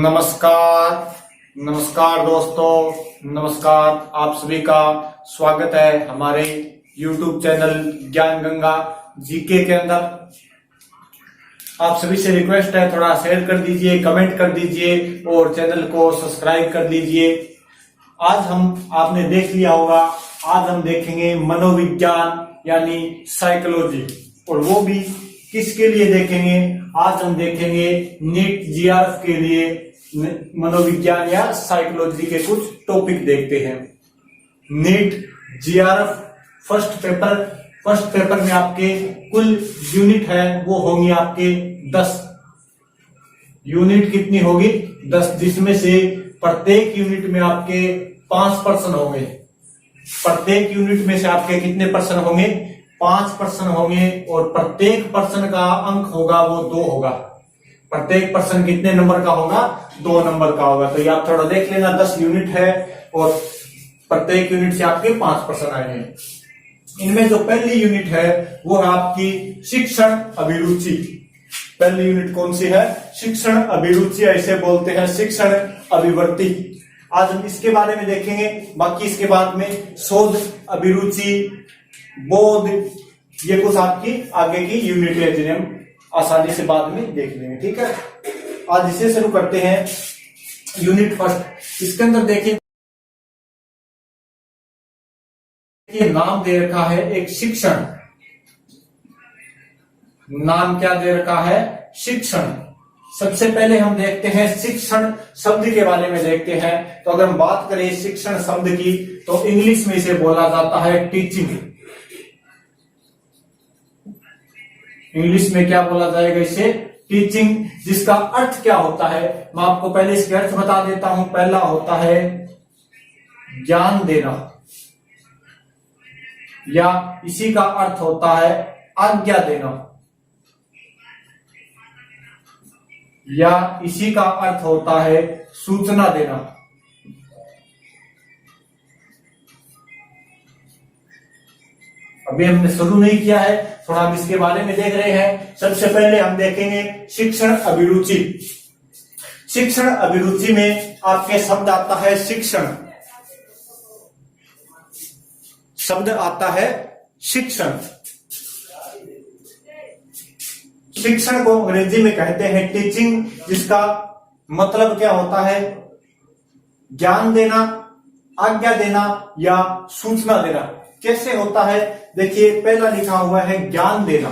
नमस्कार नमस्कार दोस्तों, नमस्कार। आप सभी का स्वागत है हमारे YouTube चैनल ज्ञान गंगा जीके के अंदर। आप सभी से रिक्वेस्ट है, थोड़ा शेयर कर दीजिए, कमेंट कर दीजिए और चैनल को सब्सक्राइब कर दीजिए। आज आपने देख लिया होगा, आज हम देखेंगे मनोविज्ञान यानी साइकोलॉजी, और वो भी किसके लिए देखेंगे? आज हम देखेंगे नीट जीआरएफ के लिए मनोविज्ञान या साइकोलॉजी के कुछ टॉपिक देखते हैं। नीट जीआरएफ फर्स्ट पेपर में आपके कुल यूनिट है वो होंगी आपके 10 यूनिट। कितनी होगी? 10, जिसमें से प्रत्येक यूनिट में आपके 5 पर्सन होंगे। प्रत्येक यूनिट में से आपके कितने पर्सन होंगे? 5 पर्सन होंगे, और प्रत्येक पर्सन का अंक होगा वो 2 होगा। प्रत्येक पर्सन कितने नंबर का होगा? 2 नंबर का होगा। तो ये आप थोड़ा देख लेना, 10 यूनिट है और प्रत्येक यूनिट से आपके 5 पर्सन आएंगे। इनमें जो पहली यूनिट है वो है आपकी शिक्षण अभिरुचि। पहली यूनिट कौन सी है? शिक्षण अभिरुचि, ऐसे बोलते हैं शिक्षण अभिवृत्ति। आज हम इसके बारे में देखेंगे। बाकी इसके बाद में शोध अभिरुचि, बोध, ये कुछ आपकी आगे की यूनिट है जिन्हें हम आसानी से बाद में देख लेंगे। ठीक है, आज इसे शुरू करते हैं। यूनिट फर्स्ट, इसके अंदर देखिए नाम दे रखा है एक शिक्षण। नाम क्या दे रखा है? शिक्षण। सबसे पहले हम देखते हैं शिक्षण शब्द के बारे में देखते हैं। तो अगर हम बात करें शिक्षण शब्द की, तो इंग्लिश में इसे बोला जाता है टीचिंग। इंग्लिश में क्या बोला जाएगा? इसे टीचिंग। जिसका अर्थ क्या होता है, मैं आपको पहले इसके अर्थ बता देता हूं। पहला होता है ज्ञान देना, या इसी का अर्थ होता है आज्ञा देना, या इसी का अर्थ होता है सूचना देना। अभी हमने शुरू नहीं किया है, थोड़ा हम इसके बारे में देख रहे हैं। सबसे पहले हम देखेंगे शिक्षण अभिरुचि। शिक्षण अभिरुचि में आपके शब्द आता है शिक्षण। शब्द आता है शिक्षण। शिक्षण को अंग्रेजी में कहते हैं टीचिंग, जिसका मतलब क्या होता है? ज्ञान देना, आज्ञा देना या सूचना देना। कैसे होता है? देखिए, पहला लिखा हुआ है ज्ञान देना।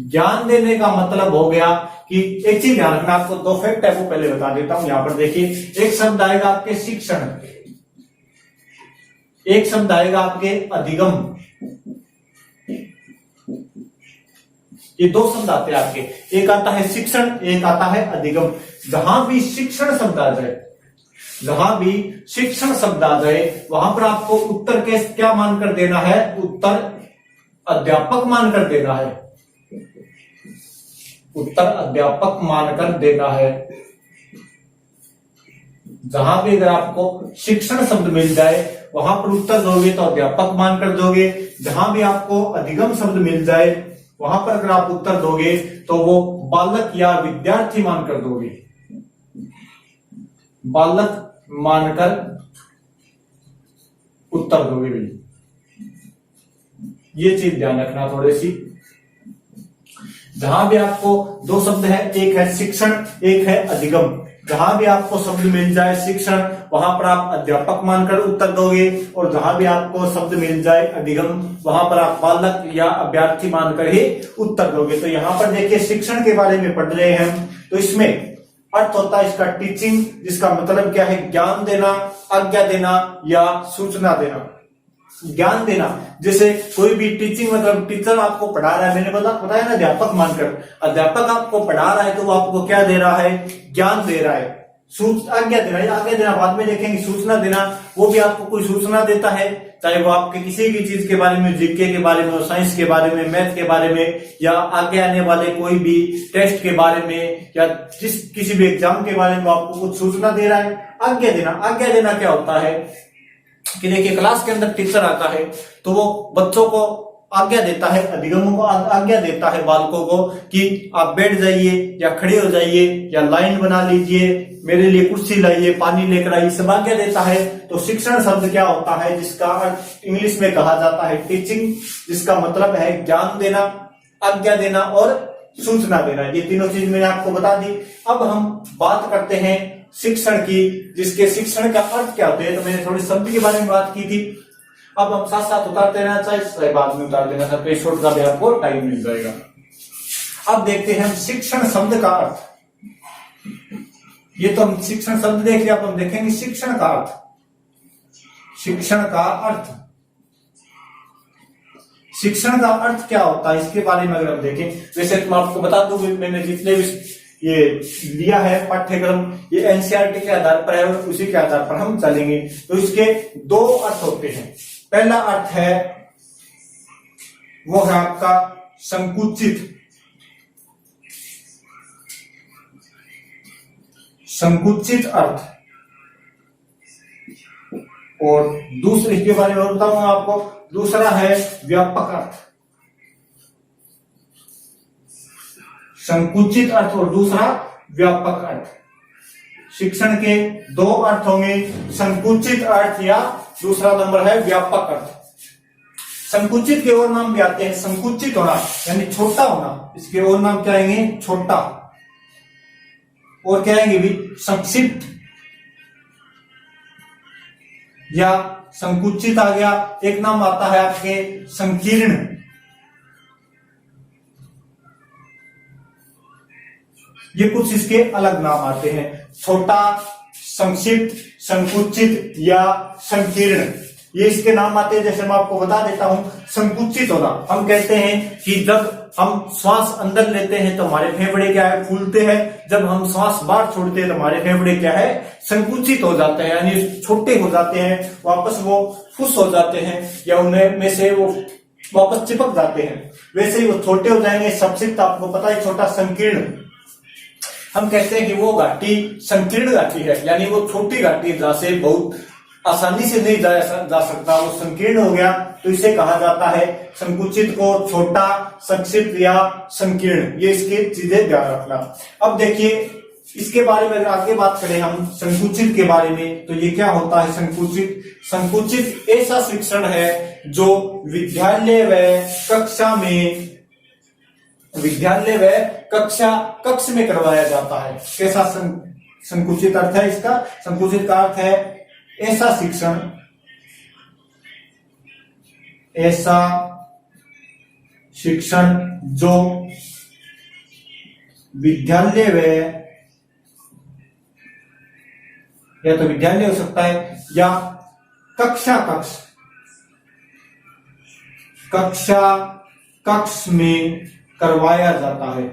ज्ञान देने का मतलब हो गया कि एक चीज ध्यान रखना, आपको 2 फैक्ट है वो पहले बता देता हूं। यहां पर देखिए, एक शब्द आएगा आपके शिक्षण, एक शब्द आएगा आपके अधिगम। ये 2 शब्द आते हैं आपके, एक आता है शिक्षण, एक आता है अधिगम। जहां भी शिक्षण शब्द आ जाए, जहां भी शिक्षण शब्द आ जाए, वहां पर आपको उत्तर के क्या मानकर देना है? उत्तर अध्यापक मानकर देना है। उत्तर अध्यापक मानकर देना है। जहां भी अगर आपको शिक्षण शब्द मिल जाए, वहां पर उत्तर दोगे तो अध्यापक मानकर दोगे। जहां भी आपको अधिगम शब्द मिल जाए, वहां पर अगर आप उत्तर दोगे तो वो बालक या विद्यार्थी मानकर दोगे। बालक मानकर उत्तर दोगे भी। ये चीज ध्यान रखना थोड़ी सी। जहां भी आपको 2 शब्द है, एक है शिक्षण, एक है अधिगम। जहां भी आपको शब्द मिल जाए शिक्षण, वहां पर आप अध्यापक मानकर उत्तर दोगे, और जहां भी आपको शब्द मिल जाए अधिगम, वहां पर आप बालक या अभ्यर्थी मानकर ही उत्तर दोगे। तो यहां पर देखिए, शिक्षण के बारे में पढ़ रहे हैं, तो इसमें अर्थ होता है इसका टीचिंग, जिसका मतलब क्या है? ज्ञान देना, आज्ञा देना या सूचना देना। ज्ञान देना, जैसे कोई भी टीचिंग मतलब टीचर आपको पढ़ा रहा है, मैंने बताया ना अध्यापक मानकर। अध्यापक आपको पढ़ा रहा है तो वो आपको क्या दे रहा है? ज्ञान दे रहा है। आज्ञा देना, आज्ञा देना बाद में देखेंगे। सूचना देना, वो भी आपको कोई सूचना देता है, चाहे वो आपके किसी भी चीज के बारे में, जीके के बारे में, साइंस के बारे में, मैथ के बारे में, या आगे आने वाले कोई भी टेस्ट के बारे में, या किसी भी एग्जाम के बारे में आपको कुछ सूचना दे रहा है। आज्ञा देना, आज्ञा देना क्या होता है कि देखिए, क्लास के अंदर टीचर आता है तो वो बच्चों को आज्ञा देता है, अधिगमों को आज्ञा देता है बालकों को कि आप बैठ जाइए या खड़े हो जाइए या लाइन बना लीजिए, मेरे लिए कुर्सी लाइए, पानी लेकर आइए, सब आज्ञा देता है। तो शिक्षण शब्द क्या होता है, जिसका अर्थ इंग्लिश में कहा जाता है टीचिंग, जिसका मतलब है ज्ञान देना, आज्ञा देना और सूचना देना। ये तीनों चीज मैंने आपको बता दी। अब हम बात करते हैं शिक्षण की, जिसके शिक्षण का अर्थ क्या होते हैं। तो मैंने थोड़ी शब्द के बारे में बात की थी, अब हम साथ साथ उतारते रहना, चाहे बाद में उतार देना, सब शॉर्ट का भी आपको टाइम मिल जाएगा। अब देखते हैं हम शिक्षण शब्द का अर्थ। ये तो हम शिक्षण शब्द देख लिया, अब हम देखेंगे शिक्षण का अर्थ। शिक्षण का अर्थ, शिक्षण का अर्थ क्या होता है, इसके बारे में अगर हम देखें, वैसे तो मैं आपको बता दूं, मैंने जितने भी ये लिया है पाठ्यक्रम, ये एनसीईआरटी के आधार पर है और उसी के आधार पर हम चलेंगे। तो इसके दो अर्थ होते हैं। पहला अर्थ है वो है आपका संकुचित, संकुचित अर्थ, और दूसरे इसके बारे में बताऊंगा आपको, दूसरा है व्यापक अर्थ। संकुचित अर्थ और दूसरा व्यापक अर्थ। शिक्षण के दो अर्थ होंगे, संकुचित अर्थ या दूसरा नंबर है व्यापक अर्थ। संकुचित के और नाम भी आते हैं, संकुचित होना यानी छोटा होना, इसके और नाम क्या आएंगे, छोटा, और क्या आएंगे भी संक्षिप्त या संकुचित आ गया। एक नाम आता है आपके संकीर्ण, ये कुछ इसके अलग नाम आते हैं, छोटा, संक्षिप्त, संकुचित या संकीर्ण, ये इसके नाम आते हैं। जैसे मैं आपको बता देता हूं, संकुचित होना, हम कहते हैं कि जब हम श्वास अंदर लेते हैं तो हमारे फेफड़े क्या है, फूलते हैं, जब हम श्वास बाहर छोड़ते हैं तो हमारे फेफड़े क्या है, संकुचित हो जाते हैं, यानी छोटे हो जाते हैं, वापस वो फुस हो जाते हैं या उनमें में से वो वापस चिपक जाते हैं, वैसे ही वो छोटे हो जाएंगे। संक्षिप्त आपको पता है, छोटा, संकीर्ण, हम कहते हैं कि वो घाटी संकीर्ण घाटी है, यानी वो छोटी घाटी है जहां से बहुत आसानी से नहीं जा सकता, वो संकीर्ण हो गया, तो इसे कहा जाता है संकुचित को छोटा, संक्षिप्त या संकीर्ण। ये इसकी चीजें ध्यान रखना। अब देखिए इसके बारे में अगर आगे बात करें हम संकुचित के बारे में, तो ये क्या होता है संकुचित। संकुचित ऐसा शिक्षण है जो विद्यालय व कक्षा में, विद्यालय व कक्ष में करवाया जाता है। कैसा संकुचित अर्थ है इसका, संकुचित का अर्थ है ऐसा शिक्षण, ऐसा शिक्षण जो विद्यालय व, या तो विद्यालय हो सकता है या कक्षा कक्ष में करवाया जाता है,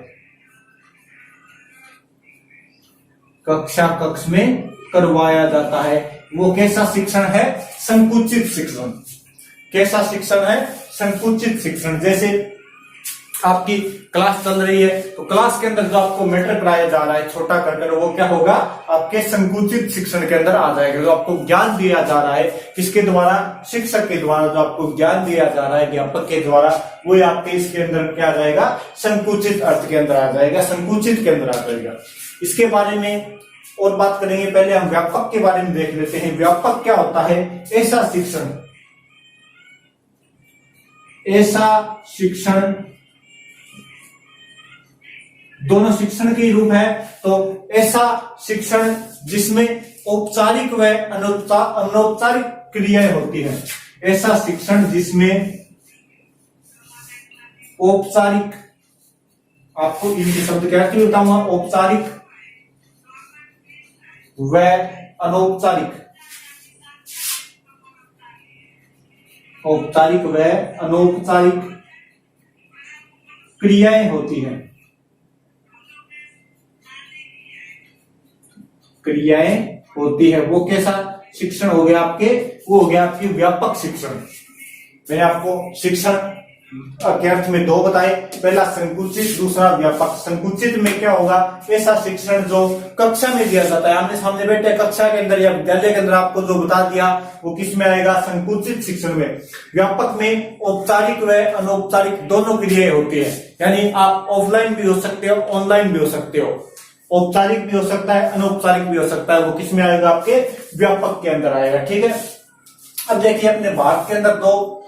कक्षा कक्ष में करवाया जाता है। वो कैसा शिक्षण है, संकुचित शिक्षण। कैसा शिक्षण है, संकुचित शिक्षण। जैसे आपकी क्लास चल रही है, तो क्लास के अंदर जो आपको मैटर कराया जा रहा है छोटा कर, वो क्या होगा, आपके संकुचित शिक्षण के अंदर आ जाएगा। जो आपको ज्ञान दिया जा रहा है, किसके द्वारा, शिक्षक के द्वारा जो आपको ज्ञान दिया जा रहा है, अध्यापक के द्वारा, वो आपके इसके अंदर क्या आ जाएगा, संकुचित अर्थ के अंदर आ जाएगा, संकुचित के अंदर आ जाएगा। इसके बारे में और बात करेंगे, पहले हम व्यापक के बारे में देख लेते हैं। व्यापक क्या होता है, ऐसा शिक्षण, ऐसा शिक्षण, दोनों शिक्षण के रूप है। तो ऐसा शिक्षण जिसमें औपचारिक व अनौपचारिक क्रियाएं होती है, ऐसा शिक्षण जिसमें औपचारिक, आपको इनके शब्द क्या बताऊंगा, औपचारिक व अनौपचारिक, औपचारिक व अनौपचारिक क्रियाएं होती हैं, क्रियाएं होती है। वो कैसा शिक्षण हो गया आपके, वो हो गया आपकी व्यापक शिक्षण। मैंने आपको शिक्षण के अर्थ में दो बताए। पहला संकुचित, दूसरा व्यापक। संकुचित में क्या होगा, ऐसा शिक्षण जो कक्षा में दिया जाता है, आमने सामने बैठे कक्षा के अंदर या विद्यालय के अंदर आपको जो बता दिया वो किस में आएगा, संकुचित शिक्षण में। व्यापक में औपचारिक व अनौपचारिक दोनों क्रियाएं होती है, यानी आप ऑफलाइन भी हो सकते हो, ऑनलाइन भी हो सकते हो, औपचारिक भी हो सकता है, अनौपचारिक भी हो सकता है, वो किस में आएगा, आपके व्यापक के अंदर आएगा। ठीक है, अब देखिए अपने भारत के अंदर दो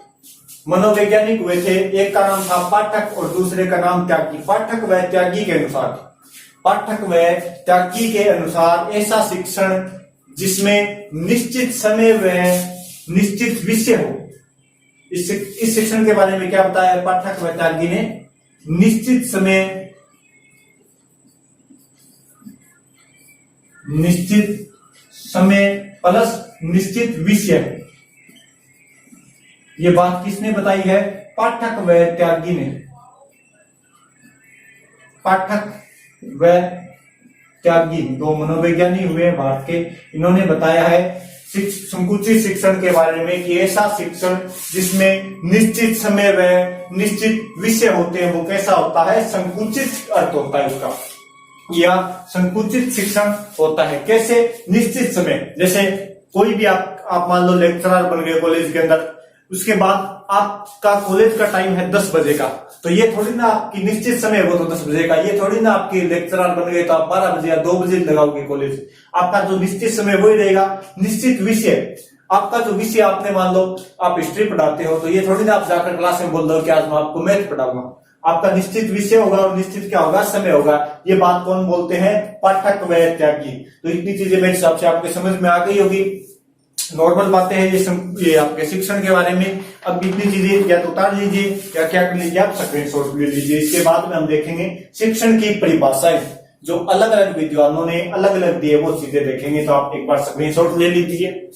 मनोवैज्ञानिक हुए थे, एक का नाम था पाठक और दूसरे का नाम त्यागी। पाठक व त्यागी के अनुसार, पाठक व त्यागी के अनुसार ऐसा शिक्षण जिसमें निश्चित समय व निश्चित विषय हो, इस शिक्षण के बारे में क्या बताया पाठक व त्यागी ने, निश्चित समय, निश्चित समय प्लस निश्चित विषय। ये बात किसने बताई है, पाठक व त्यागी ने। पाठक व त्यागी दो मनोवैज्ञानिक हुए भारत के, इन्होंने बताया है संकुचित शिक्षण के बारे में कि ऐसा शिक्षण जिसमें निश्चित समय व निश्चित विषय होते हैं वो कैसा होता है, संकुचित अर्थ होता है उसका, या संकुचित शिक्षण होता है। कैसे, निश्चित समय, जैसे कोई भी आप मान लो लेक्चरर बन गए कॉलेज के अंदर, उसके बाद आपका कॉलेज का टाइम है 10 बजे का, तो ये थोड़ी ना आपकी निश्चित समय वो तो 10 बजे का, ये थोड़ी ना आपकी लेक्चरर बन गए तो आप 12 बजे या 2 बजे लगाओगे कॉलेज। आपका जो निश्चित समय वही रहेगा। निश्चित विषय, आपका जो विषय आपने मान लो आप हिस्ट्री पढ़ाते हो, तो ये थोड़ी ना आप जाकर क्लास में बोल दो कि आज मैं आपको मैथ पढ़ाऊंगा। आपका निश्चित विषय होगा और निश्चित क्या होगा, समय होगा। ये बात कौन बोलते हैं, पाठक व त्यागी। तो इतनी चीजें मेरे हिसाब से आपके समझ में आ गई होगी। नॉर्मल बातें हैं ये आपके शिक्षण के बारे में। अब इतनी चीजें या तो उतार लीजिए या क्या कर लीजिए, आप स्क्रीनशॉट ले लीजिए। इसके बाद में हम देखेंगे शिक्षण की परिभाषाएं, जो अलग अलग विद्वानों ने अलग अलग दिए वो चीजें देखेंगे। तो आप एक बार स्क्रीनशॉट ले लीजिए।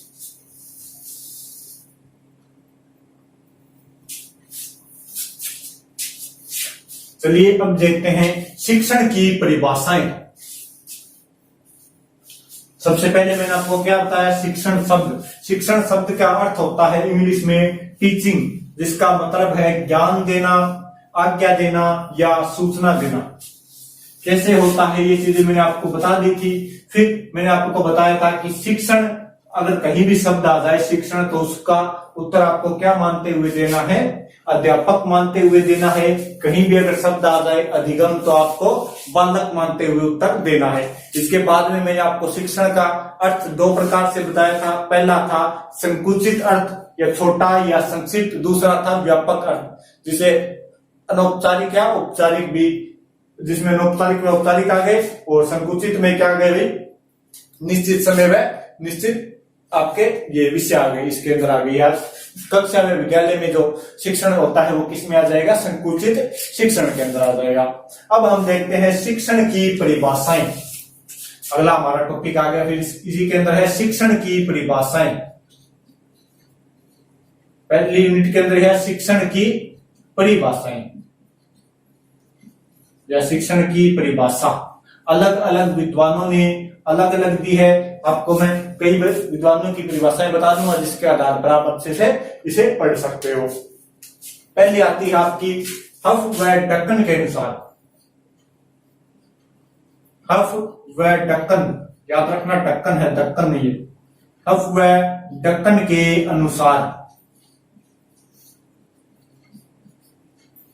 चलिए अब देखते हैं शिक्षण की परिभाषाएं। सबसे पहले मैंने आपको क्या बताया, शिक्षण शब्द। शिक्षण शब्द का अर्थ होता है इंग्लिश में टीचिंग, जिसका मतलब है ज्ञान देना, आज्ञा देना या सूचना देना। कैसे होता है ये चीजें मैंने आपको बता दी थी। फिर मैंने आपको बताया था कि शिक्षण, अगर कहीं भी शब्द आ जाए शिक्षण, तो उसका उत्तर आपको क्या मानते हुए देना है, अध्यापक मानते हुए देना है। कहीं भी अगर शब्द आ जाए अधिगम, तो आपको बालक मानते हुए उत्तर देना है। इसके बाद में मैंने आपको शिक्षण का अर्थ दो प्रकार से बताया था। पहला था संकुचित अर्थ या छोटा या संक्षिप्त, दूसरा था व्यापक अर्थ, जिसे अनौपचारिक या औपचारिक भी, जिसमें अनौपचारिक में औपचारिक आ गए और संकुचित में क्या गए, निश्चित समय में निश्चित आपके ये विषय आ गए, इसके अंदर आ गई। यार कक्षा में विद्यालय में जो शिक्षण होता है वो किस में आ जाएगा, संकुचित शिक्षण के अंदर आ जाएगा। अब हम देखते हैं शिक्षण की परिभाषाएं। अगला हमारा टॉपिक आ गया, फिर इसी के अंदर है शिक्षण की परिभाषाएं। पहली यूनिट के अंदर है शिक्षण की परिभाषाएं या शिक्षण की परिभाषा। अलग अलग विद्वानों ने अलग अलग दी है। आपको मैं कई विद्वानों की परिभाषाएं बता दूंगा, जिसके आधार पर आप अच्छे से इसे पढ़ सकते हो। पहली आती है आपकी हफ व ढक्कन के अनुसार। हफ व ढक्कन, याद रखना ढक्कन है, ढक्कन नहीं है। हफ व ढक्कन के अनुसार,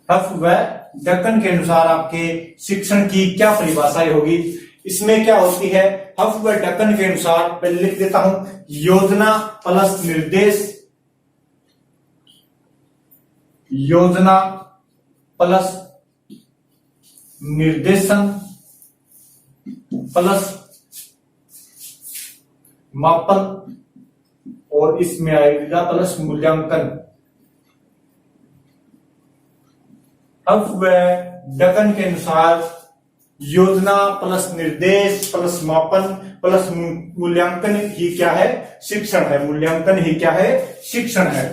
हफ व ढक्कन के अनुसार आपके शिक्षण की क्या परिभाषाएं होगी। इसमें क्या होती है, हफ व ढक्कन के अनुसार, पहले लिख देता हूं, योजना प्लस निर्देश, योजना प्लस निर्देशन प्लस मापन, और इसमें आएगा प्लस मूल्यांकन। हफ व ढक्कन के अनुसार योजना प्लस निर्देश प्लस मापन प्लस मूल्यांकन ही क्या है, शिक्षण है। मूल्यांकन ही क्या है, शिक्षण है।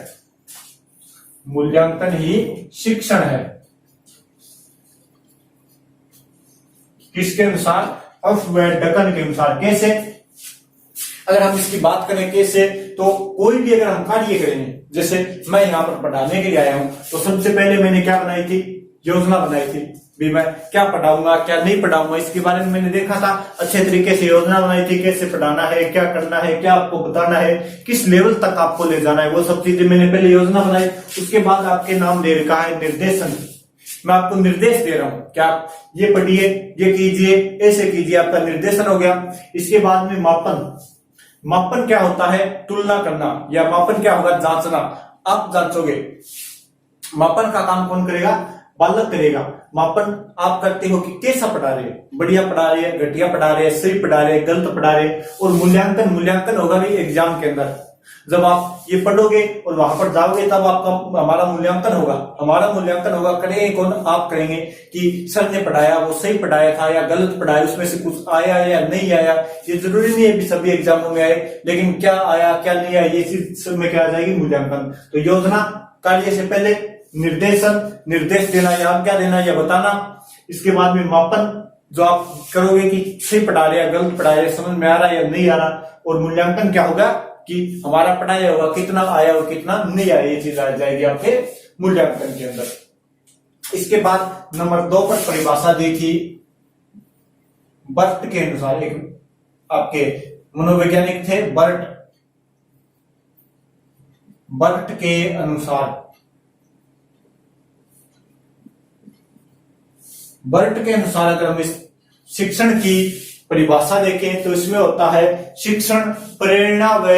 मूल्यांकन ही शिक्षण है। किसके अनुसार, हफ व ढक्कन के अनुसार। कैसे, अगर हम इसकी बात करें कैसे, तो तो कोई भी अगर हम कार्य करेंगे, जैसे मैं यहाँ पर पढ़ाने के लिए आया हूं, तो सबसे पहले मैंने क्या बनाई थी, योजना बनाई थी भी मैं क्या पढ़ाऊंगा क्या नहीं पढ़ाऊंगा, इसके बारे में मैंने देखा था, अच्छे तरीके से योजना बनाई थी, कैसे पढ़ाना है, क्या करना है, क्या आपको बताना है, किस लेवल तक आपको ले जाना है, वो सब चीजें मैंने पहले योजना बनाई। उसके बाद आपके नाम दे रखा है निर्देशन, मैं आपको निर्देश दे रहा हूं क्या आप ये पढ़िए, ये कीजिए, ऐसे कीजिए, आपका निर्देशन हो गया। इसके बाद में मापन, मापन क्या होता है, तुलना करना, या मापन क्या होगा, जांचना। आप जांचोगे, मापन का काम कौन करेगा, बालक करेगा। मापन आप करते हो कि कैसा पढ़ा रहे हैं, बढ़िया पढ़ा रहे हैं, घटिया पढ़ा रहे हैं, सही पढ़ा रहे हैं, गलत पढ़ा रहे हैं। और मूल्यांकन, मूल्यांकन होगा भी एग्जाम के अंदर, जब आप ये पढ़ोगे और वहां पर जाओगे तब आपका हमारा मूल्यांकन होगा। हमारा मूल्यांकन होगा, करेंगे कौन, आप करेंगे कि सर ने पढ़ाया वो सही पढ़ाया था या गलत पढ़ाया, उसमें से कुछ आया या नहीं आया। ये जरूरी नहीं है कि सभी एग्जामों में आए, लेकिन क्या आया क्या नहीं आया ये चीज सब में क्या आ जाएगी, मूल्यांकन। तो योजना कार्य से पहले निर्देशन, निर्देश देना या आज्ञा देना या बताना। इसके बाद में मापन, जो आप करोगे कि सही पढ़ा रहे या गलत पढ़ा रहे, समझ में आ रहा है या नहीं आ रहा। और मूल्यांकन क्या होगा कि हमारा पढ़ाया होगा कितना आया और कितना नहीं आया, ये चीज आ जाएगी आपके मूल्यांकन के अंदर। इसके बाद नंबर 2 पर परिभाषा दी थी बर्ट के अनुसार, एक आपके मनोवैज्ञानिक थे बर्ट, बर्ट के अनुसार, बर्ट के अनुसार अगर हम इस शिक्षण की परिभाषा देखें तो इसमें होता है शिक्षण प्रेरणा व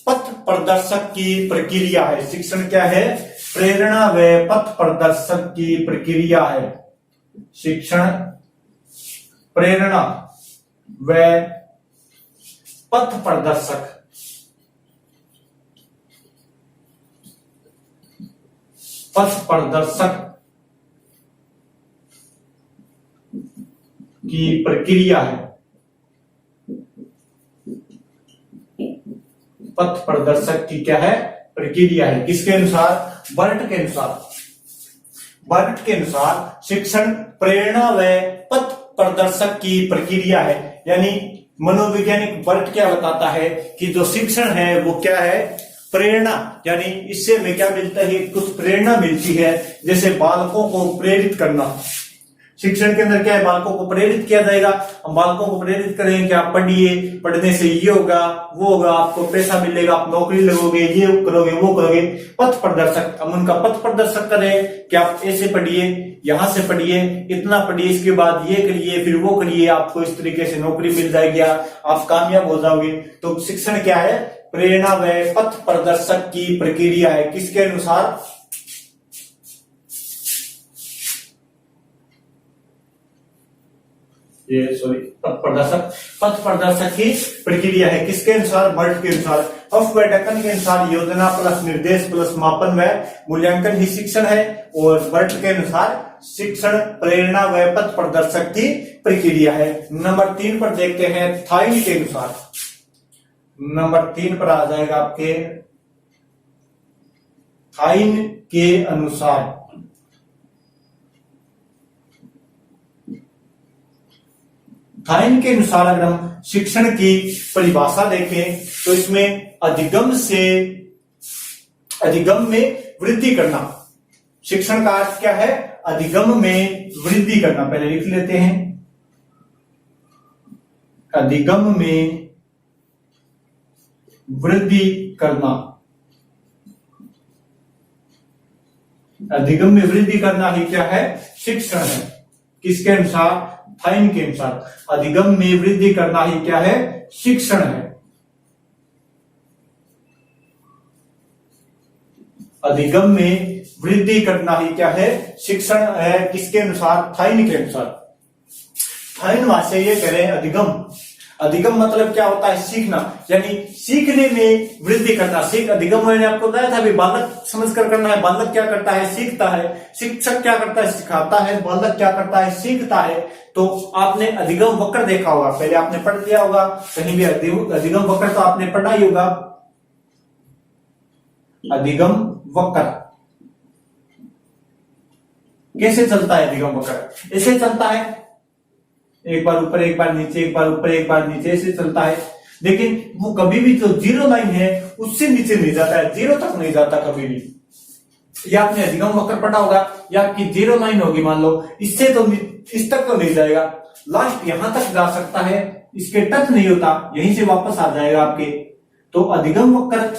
पथ प्रदर्शक की प्रक्रिया है। शिक्षण क्या है, प्रेरणा व पथ प्रदर्शक की प्रक्रिया है। शिक्षण प्रेरणा व पथ प्रदर्शक, पथ प्रदर्शक की प्रक्रिया है। पथ प्रदर्शक की क्या है, प्रक्रिया है। किसके अनुसार, बर्ट के अनुसार। बर्ट के अनुसार शिक्षण प्रेरणा व पथ प्रदर्शक की प्रक्रिया है। यानी मनोवैज्ञानिक बर्ट क्या बताता है कि जो शिक्षण है वो क्या है, प्रेरणा, यानी इससे हमें क्या मिलता है, कुछ प्रेरणा मिलती है। जैसे बालकों को प्रेरित करना, शिक्षण के अंदर क्या है, बालकों को प्रेरित किया जाएगा। हम बालकों को प्रेरित करेंगे कि आप पढ़िए, पढ़ने से ये होगा वो होगा, आपको पैसा मिलेगा, आप नौकरी लगोगे, ये करोगे वो करोगे। पथ प्रदर्शक, हम उनका पथ प्रदर्शक करें कि आप ऐसे पढ़िए, यहां से पढ़िए, इतना पढ़िए, इसके बाद ये करिए, फिर वो करिए, आपको इस तरीके से नौकरी मिल जाएगी, आप कामयाब हो जाओगे। तो शिक्षण क्या है, प्रेरणा व पथ प्रदर्शक की प्रक्रिया है। किसके अनुसार, ये सॉरी पथ प्रदर्शक की प्रक्रिया है। किसके अनुसार, बर्ट के अनुसार। हफ व डकन के अनुसार योजना प्लस निर्देश प्लस मापन व मूल्यांकन ही शिक्षण है। और बर्ट के अनुसार शिक्षण प्रेरणा व पथ प्रदर्शक की प्रक्रिया है। नंबर 3 पर देखते हैं थाइन के अनुसार। नंबर 3 पर आ जाएगा आपके थाइन के अनुसार। थाइन के अनुसार अगर हम शिक्षण की परिभाषा देखें तो इसमें अधिगम से, अधिगम में वृद्धि करना। शिक्षण का अर्थ क्या है, अधिगम में वृद्धि करना। पहले लिख लेते हैं, अधिगम में वृद्धि करना। अधिगम में वृद्धि करना ही क्या है, शिक्षण है। किसके अनुसार, थाइन के अनुसार अधिगम में वृद्धि करना ही क्या है, शिक्षण है। अधिगम में वृद्धि करना ही क्या है, शिक्षण है। किसके अनुसार, थाइन के अनुसार। थाइन भाषा ये कह रहे हैं अधिगम। अधिगम मतलब क्या होता है, सीखना, यानी सीखने में वृद्धि करना। सीख अधिगम मैंने आपको बताया था, अभी बालक समझ कर करना है। बालक क्या करता है, सीखता है। शिक्षक क्या करता है, सिखाता है। बालक क्या करता है, सीखता है। तो आपने अधिगम वक्र देखा होगा, पहले आपने पढ़ लिया होगा कहीं भी। अधिगम वक्र तो आपने पढ़ा ही होगा। अधिगम वक्र कैसे चलता है, अधिगम वक्र ऐसे चलता है, एक बार ऊपर एक बार नीचे, एक बार ऊपर एक बार नीचे, ऐसे चलता है। लेकिन वो कभी भी जो जीरो लाइन है उससे नीचे नहीं जाता है, जीरो तक नहीं जाता कभी भी। या आपने अधिगम वक्र पढ़ा होगा, या आपकी जीरो लाइन होगी मान लो, इससे तो इस तक तो नहीं जाएगा, लास्ट यहां तक जा सकता है, इसके टच नहीं होता, यहीं से वापस आ जाएगा आपके। तो अधिगम वक्र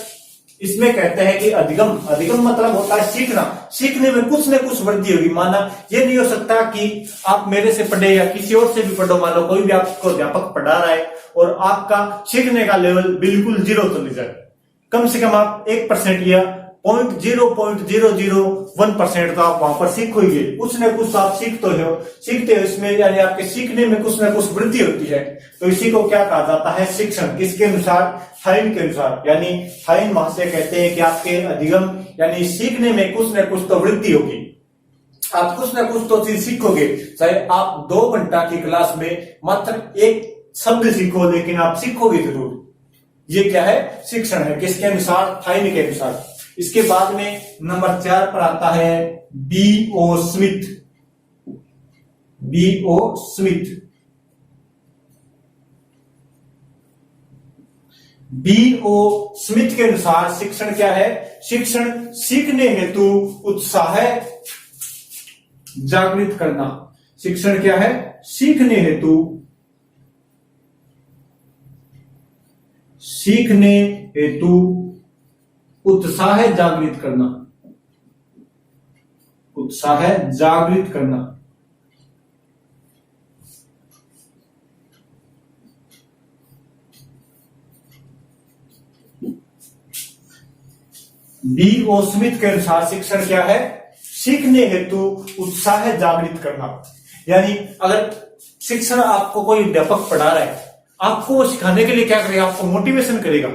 इसमें कहते हैं कि अधिगम मतलब होता है सीखना, सीखने में कुछ न कुछ वृद्धि होगी। माना ये नहीं हो सकता कि आप मेरे से पढ़े या किसी और से भी पढ़ो, मान लो कोई भी आपको अध्यापक पढ़ा रहा है और आपका सीखने का लेवल बिल्कुल जीरो तो नहीं जाए, कम से कम आप 1% या 0.0001% तो आप वहां पर सीखोगे, कुछ न कुछ आप सीखते हो इसमें, यानी आपके सीखने में कुछ न कुछ वृद्धि होती है। तो इसी को क्या कहा जाता है, शिक्षण। किसके अनुसार, थाइन के अनुसार। यानी थाइन महाशय कहते हैं कि आपके अधिगम यानी सीखने में कुछ न कुछ तो वृद्धि होगी, आप कुछ न कुछ तो चीज सीखोगे। चाहे आप 2 घंटा की क्लास में मात्र एक शब्द सीखो, लेकिन आप सीखोगे जरूर। ये क्या है, शिक्षण है। किसके अनुसार, थाइन के अनुसार। इसके बाद में नंबर 4 पर आता है B.O. Smith. B.O. Smith. B.O. Smith के अनुसार शिक्षण क्या है, शिक्षण सीखने हेतु उत्साह जागृत करना। शिक्षण क्या है, सीखने हेतु उत्साह जागृत करना, उत्साह जागृत करना। B.O. स्मिथ के अनुसार शिक्षण क्या है, सीखने हेतु उत्साह जागृत करना। यानी अगर शिक्षण आपको कोई अध्यापक पढ़ा रहा है, आपको वो सिखाने के लिए क्या करेगा, आपको मोटिवेशन करेगा।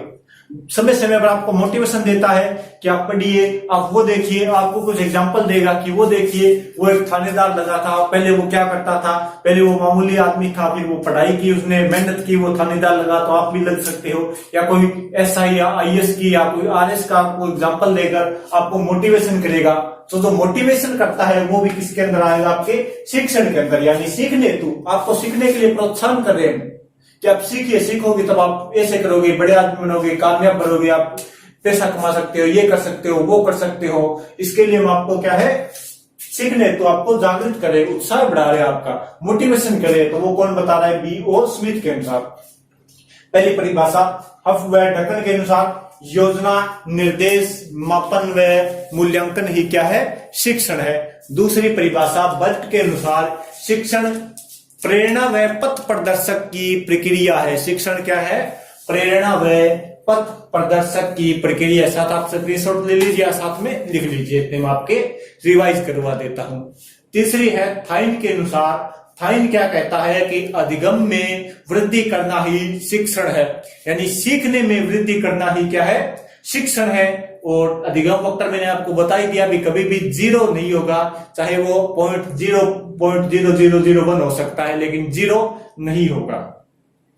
समय समय पर आपको मोटिवेशन देता है कि आप पढ़िए, आप वो देखिए, आपको कुछ एग्जांपल देगा कि वो देखिए, वो एक थानेदार लगा था, पहले वो क्या करता था, पहले वो मामूली आदमी था, फिर वो पढ़ाई की, उसने मेहनत की, वो थानेदार लगा, तो आप भी लग सकते हो। या कोई SI या IS की या कोई RS का आपको एग्जाम्पल देकर आपको मोटिवेशन करेगा। तो जो मोटिवेशन करता है वो भी किसके अंदर आएगा, आपके शिक्षण के अंदर। यानी सीखने हेतु आपको सीखने के लिए प्रोत्साहन कर रहे हैं कि आप सीखिए, सीखोगे तब आप ऐसे करोगे, बड़े आदमी बनोगे, कामयाब बनोगे, आप पैसा कमा सकते हो, ये कर सकते हो, वो कर सकते हो। इसके लिए हम आपको क्या है, सीखने तो आपको जागृत करे, उत्साह बढ़ा रहे, आपका मोटिवेशन करे। तो वो कौन बता रहा है, B.O. स्मिथ के अनुसार। पहली परिभाषा हफ व ढक्कन के अनुसार योजना, निर्देश, मापन व मूल्यांकन ही क्या है, शिक्षण है। दूसरी परिभाषा बल्ट के अनुसार शिक्षण प्रेरणा व पथ प्रदर्शक की प्रक्रिया है। शिक्षण क्या है, प्रेरणा व पथ प्रदर्शक की प्रक्रिया। साथ आप स्क्रीनशॉट ले लीजिए, साथ में लिख लीजिए, इतने मैं आपके रिवाइज करवा देता हूं। तीसरी है थाइन के अनुसार। थाइन क्या कहता है कि अधिगम में वृद्धि करना ही शिक्षण है, यानी सीखने में वृद्धि करना ही क्या है, शिक्षण है। और अधिगम वक्र मैंने आपको बता ही दिया भी कभी भी जीरो नहीं होगा, चाहे वो 0.0001 हो सकता है, लेकिन जीरो नहीं होगा।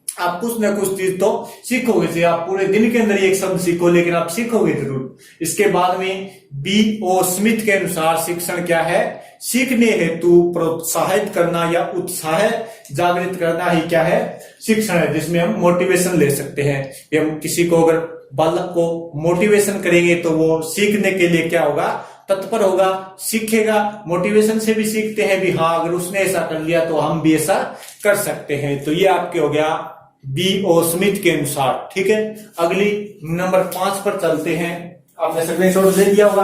आप कुछ ना कुछ चीज तो सीखोगे, आप पूरे दिन के अंदर एक शब्द सीखो, लेकिन आप सीखोगे जरूर। इसके बाद में B.O. स्मिथ के अनुसार शिक्षण क्या है, सीखने हेतु प्रोत्साहित करना या उत्साह जागृत करना ही क्या है, शिक्षण है, जिसमें हम मोटिवेशन ले सकते हैं। हम किसी को अगर बालक को मोटिवेशन करेंगे तो वो सीखने के लिए क्या होगा, तत्पर होगा, सीखेगा। मोटिवेशन से भी सीखते हैं भी, हाँ अगर उसने ऐसा कर लिया तो हम भी ऐसा कर सकते हैं। तो ये आपके हो गया B.O. स्मिथ के अनुसार। ठीक है, अगली नंबर 5 पर चलते हैं। आपने स्क्रीनशॉट ले दिया होगा,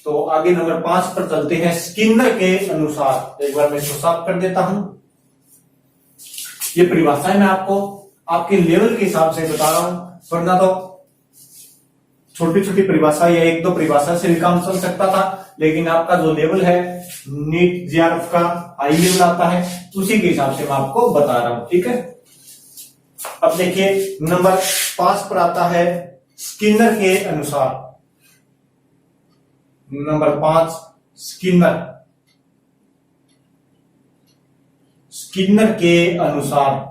तो आगे नंबर 5 पर चलते हैं। स्किनर के अनुसार, एक बार मैं इसको साफ कर देता हूं। ये परिभाषाएं मैं आपको आपके लेवल के हिसाब से बता रहा हूं, वरना तो छोटी छोटी परिभाषा या 1-2 परिभाषा से भी काम चल सकता था, लेकिन आपका जो लेवल है नीट JRF का हाई लेवल आता है, उसी के हिसाब से मैं आपको बता रहा हूं। ठीक है, अब देखिए नंबर 5 पर आता है स्किनर के अनुसार। नंबर 5 स्किनर के अनुसार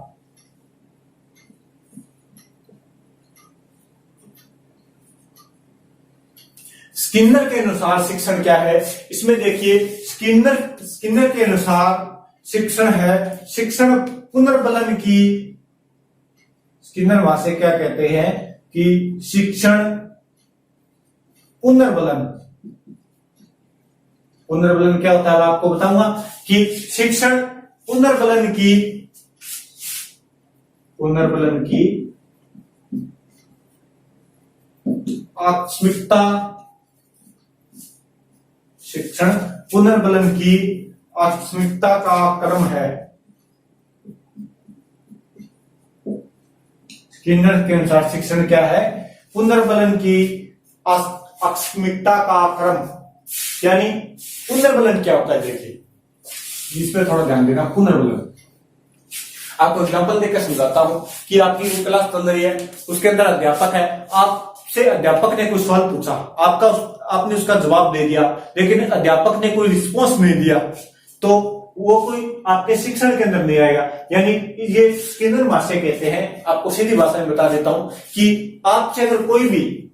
स्किनर के अनुसार शिक्षण क्या है। इसमें देखिए स्किनर के अनुसार शिक्षण है, शिक्षण पुनर्बलन की स्किनर महाशय क्या कहते हैं कि शिक्षण पुनर्बलन। पुनर्बलन क्या होता है आपको बताऊंगा कि शिक्षण पुनर्बलन की आकस्मिकता, शिक्षण पुनर्बलन की आकस्मिकता का क्रम है। स्किनर के अनुसार शिक्षण क्या है? पुनर्बलन की आकस्मिकता का क्रम। यानी पुनर्बलन क्या होता है देखिए, इसमें थोड़ा ध्यान देना। पुनर्बलन आपको एग्जांपल देकर समझाता हूं कि आपकी क्लास चल रही है, उसके अंदर अध्यापक है, आपसे अध्यापक ने कोई सवाल पूछा, आपने उसका जवाब दे दिया, लेकिन अध्यापक ने कोई रिस्पॉन्स नहीं दिया, तो वो कोई आपके शिक्षण के अंदर नहीं आएगा। यानी ये स्किनर महाशय कहते हैं, आपको सीधी भाषा में बता देता हूं कि आपसे अगर कोई भी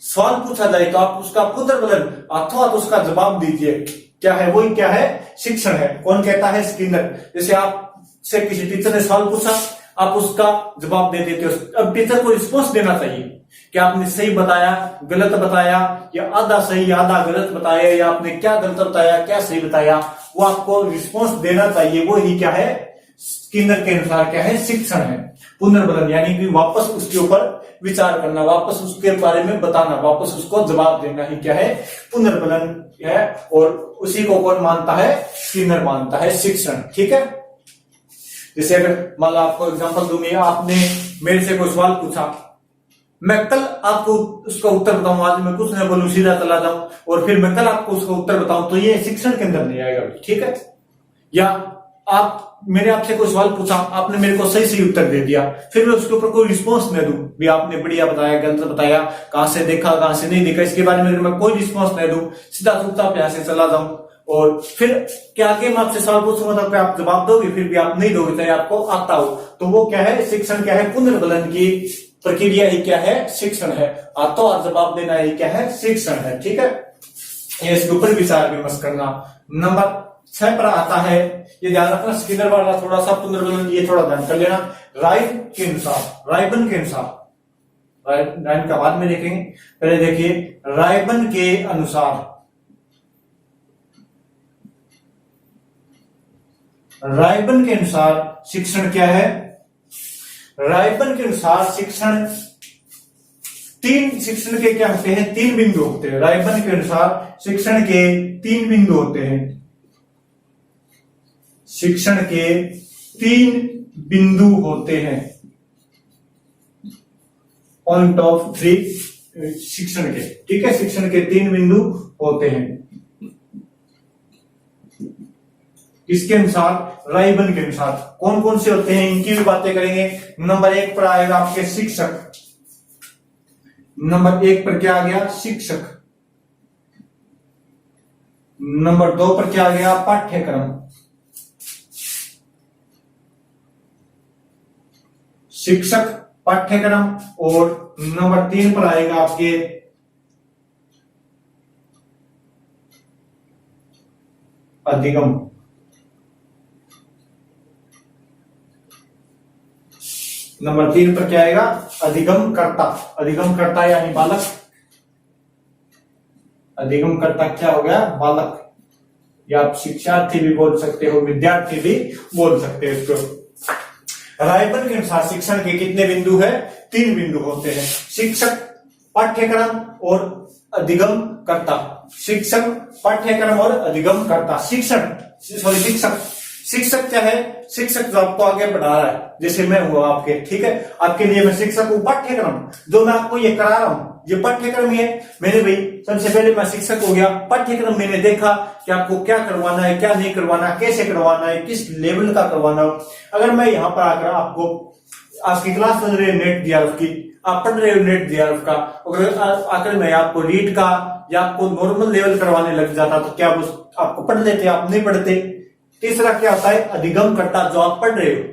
सवाल पूछा जाए तो आप उसका पुनर्बलन अथवा उसका जवाब दीजिए। क्या है? वही क्या है? शिक्षण है। कौन कहता है? स्किनर। जैसे आपसे किसी टीचर ने सवाल पूछा, आप उसका जवाब दे देते हो। अब टीचर को रिस्पॉन्स देना चाहिए कि आपने सही बताया, गलत बताया, या आधा सही आधा गलत बताया, या आपने क्या गलत बताया क्या सही बताया, वो आपको रिस्पॉन्स देना चाहिए। वो ही क्या है? स्किनर के अनुसार क्या है? शिक्षण है। पुनर्बलन यानी कि वापस उसके ऊपर विचार करना, वापस उसके बारे में बताना, वापस उसको जवाब देना ही क्या है? पुनर्बलन है। और उसी को कौन मानता है? स्किनर मानता है शिक्षण। ठीक है। जैसे अगर मान लो आपको एग्जांपल दूंगी, आपने मेरे से कोई सवाल पूछा, मैं कल आपको उसका उत्तर बताऊं, आज मैं कुछ नहीं बोलूं, सीधा चला जाऊं और फिर मैं कल आपको उसका उत्तर बताऊं, तो ये शिक्षण के अंदर नहीं आएगा। ठीक है। या मैंने आपसे कोई सवाल पूछा, आपने मेरे को सही सही उत्तर दे दिया, फिर मैं उसके ऊपर कोई रिस्पॉन्स न दूं, भी आपने बढ़िया बताया, गलत बताया, कहां से देखा कहां से नहीं देखा, इसके बारे में मैं कोई रिस्पॉन्स न दूं, सीधा चुपचाप यहां से चला जाऊं, और फिर क्या आगे मैं आपसे सवाल पूछूंगा तो क्या आप जवाब दोगे? फिर भी आप नहीं दोगे, चाहे आपको आता हो। तो वो क्या है? शिक्षण क्या है? पुनर्बलन की प्रक्रिया ही क्या है? शिक्षण है। आता और जवाब देना ही क्या है? शिक्षण है। ठीक है। ये इसके ऊपर विचार विमर्श करना। नंबर 6 पर आता है, ये ध्यान रखना, स्किनर वाला थोड़ा सा पुनर्बलन ये थोड़ा ध्यान कर लेना। राइबन के अनुसार, राइबन का बाद में देखेंगे, पहले देखिए राइबन के अनुसार, राइबन के अनुसार शिक्षण क्या है? राइबन के अनुसार शिक्षण शिक्षण के क्या होते हैं? 3 बिंदु होते हैं। राइबन के अनुसार शिक्षण के 3 बिंदु होते हैं। शिक्षण के 3 बिंदु होते हैं। पॉइंट ऑफ थ्री शिक्षण के। ठीक है। शिक्षण के 3 बिंदु होते हैं। इसके अनुसार, राइबन के अनुसार कौन कौन से होते हैं, इनकी भी बातें करेंगे। नंबर 1 पर आएगा आपके शिक्षक। नंबर 1 पर क्या आ गया? शिक्षक। नंबर 2 पर क्या आ गया? पाठ्यक्रम। शिक्षक, पाठ्यक्रम, और नंबर 3 पर आएगा आपके अधिगम। नंबर 3 पर क्या आएगा? अधिगम कर्ता। अधिगम कर्ता यानी बालक। अधिगम कर्ता क्या हो गया? बालक। या आप शिक्षार्थी भी बोल सकते हो, विद्यार्थी भी बोल सकते हो इसको। राइबन के अनुसार शिक्षण के कितने बिंदु है? 3 बिंदु होते हैं। शिक्षक, पाठ्यक्रम और अधिगम कर्ता। शिक्षक, पाठ्यक्रम और अधिगम कर्ता। शिक्षक क्या है? शिक्षक जो आपको आगे बढ़ा रहा है, जैसे मैं हुआ आपके। ठीक है। आपके लिए मैं शिक्षक हूं। पाठ्यक्रम जो मैं आपको ये करा रहा हूं, ये पाठ्यक्रम ही है। मैंने भाई सबसे पहले मैं शिक्षक हो गया, पाठ्यक्रम मैंने देखा कि आपको क्या करवाना है, क्या नहीं करवाना, कैसे करवाना है, किस लेवल का करवाना हो। अगर मैं यहाँ पर आकर आपको, आपकी क्लास चल रही है नेट डीआरएफ की, आप पढ़ रहे हो नेट डीआरएफ का, अगर आकर मैं आपको रीड का या आपको नॉर्मल लेवल करवाने लग जाता तो क्या आपको पढ़ लेते? आप नहीं पढ़ते। तीसरा क्या होता है? अधिगम कर्ता, जो आप पढ़ रहे हो,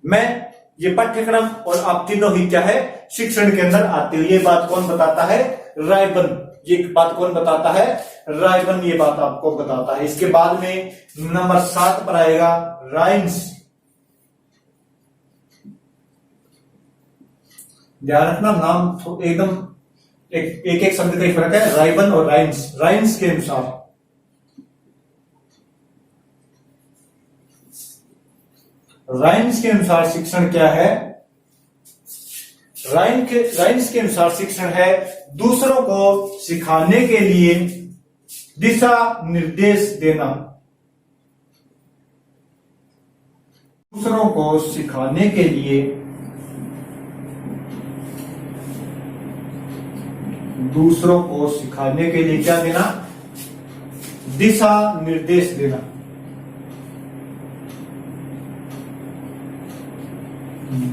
मैं, ये पाठ्यक्रम और आप तीनों ही क्या है? शिक्षण के अंदर आते हो। ये बात कौन बताता है? राइबन। ये बात कौन बताता है? राइबन ये बात आपको बताता है। इसके बाद में नंबर 7 पर आएगा राइम्स। ध्यान रखना नाम एकदम एक एक शब्द का ही फर्क है। राइबन और राइन्स। राइन्स के अनुसार, राइन्स के अनुसार शिक्षण क्या है? राइन्स के अनुसार शिक्षण है दूसरों को सिखाने के लिए दिशा निर्देश देना। दूसरों को सिखाने के लिए, दूसरों को सिखाने के लिए क्या देना? दिशा निर्देश देना।